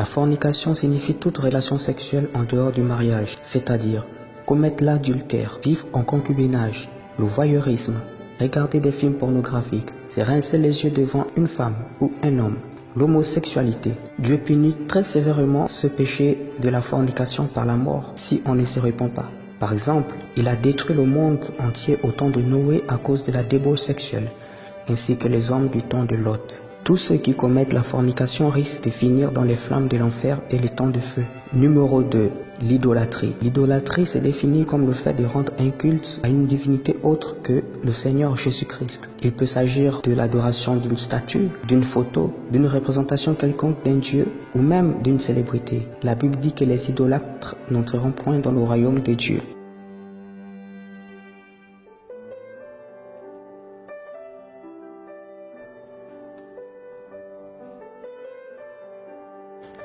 La fornication signifie toute relation sexuelle en dehors du mariage, c'est-à-dire commettre l'adultère, vivre en concubinage, le voyeurisme, regarder des films pornographiques, se rincer les yeux devant une femme ou un homme. L'homosexualité. Dieu punit très sévèrement ce péché de la fornication par la mort si on ne se répand pas. Par exemple, il a détruit le monde entier au temps de Noé à cause de la débauche sexuelle, ainsi que les hommes du temps de Lot. Tous ceux qui commettent la fornication risquent de finir dans les flammes de l'enfer et les temps de feu. Numéro 2. L'idolâtrie. L'idolâtrie se définit comme le fait de rendre un culte à une divinité autre que le Seigneur Jésus-Christ. Il peut s'agir de l'adoration d'une statue, d'une photo, d'une représentation quelconque d'un dieu ou même d'une célébrité. La Bible dit que les idolâtres n'entreront point dans le royaume de Dieu.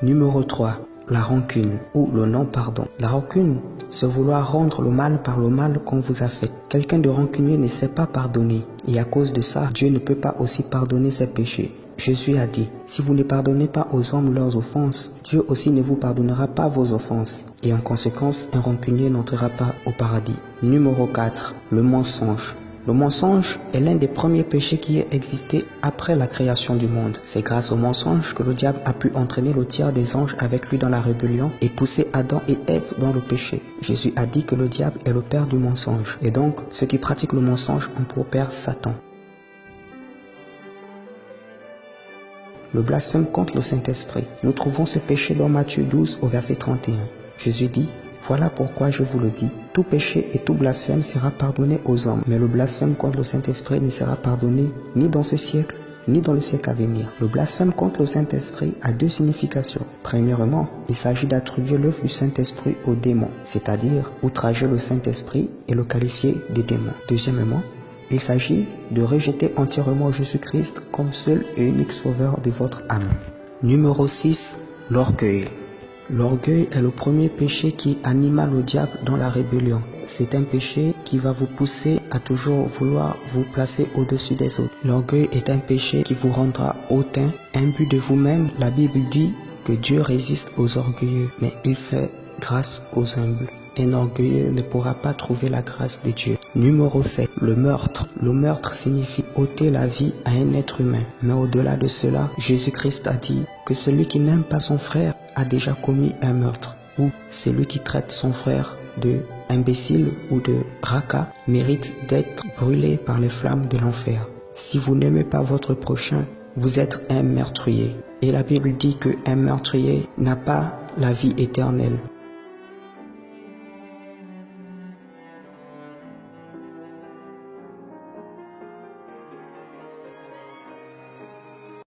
Numéro 3. La rancune ou le non-pardon. La rancune, c'est vouloir rendre le mal par le mal qu'on vous a fait. Quelqu'un de rancunier ne sait pas pardonner et à cause de ça, Dieu ne peut pas aussi pardonner ses péchés. Jésus a dit, si vous ne pardonnez pas aux hommes leurs offenses, Dieu aussi ne vous pardonnera pas vos offenses. Et en conséquence, un rancunier n'entrera pas au paradis. Numéro 4. Le mensonge. Le mensonge est l'un des premiers péchés qui ait existé après la création du monde. C'est grâce au mensonge que le diable a pu entraîner le tiers des anges avec lui dans la rébellion et pousser Adam et Ève dans le péché. Jésus a dit que le diable est le père du mensonge. Et donc, ceux qui pratiquent le mensonge ont pour père Satan. Le blasphème contre le Saint-Esprit. Nous trouvons ce péché dans Matthieu 12 au verset 31. Jésus dit, voilà pourquoi je vous le dis, tout péché et tout blasphème sera pardonné aux hommes, mais le blasphème contre le Saint-Esprit ne sera pardonné ni dans ce siècle, ni dans le siècle à venir. Le blasphème contre le Saint-Esprit a deux significations. Premièrement, il s'agit d'attribuer l'œuvre du Saint-Esprit aux démons, c'est-à-dire outrager le Saint-Esprit et le qualifier de démon. Deuxièmement, il s'agit de rejeter entièrement Jésus-Christ comme seul et unique sauveur de votre âme. Numéro 6. L'orgueil. L'orgueil est le premier péché qui anima le diable dans la rébellion. C'est un péché qui va vous pousser à toujours vouloir vous placer au-dessus des autres. L'orgueil est un péché qui vous rendra hautain, imbu de vous-même. La Bible dit que Dieu résiste aux orgueilleux, mais il fait grâce aux humbles. Un orgueilleux ne pourra pas trouver la grâce de Dieu. Numéro 7. Le meurtre. Le meurtre signifie ôter la vie à un être humain. Mais au-delà de cela, Jésus-Christ a dit que celui qui n'aime pas son frère a déjà commis un meurtre. Ou celui qui traite son frère de imbécile ou de raca mérite d'être brûlé par les flammes de l'enfer. Si vous n'aimez pas votre prochain, vous êtes un meurtrier. Et la Bible dit qu'un meurtrier n'a pas la vie éternelle.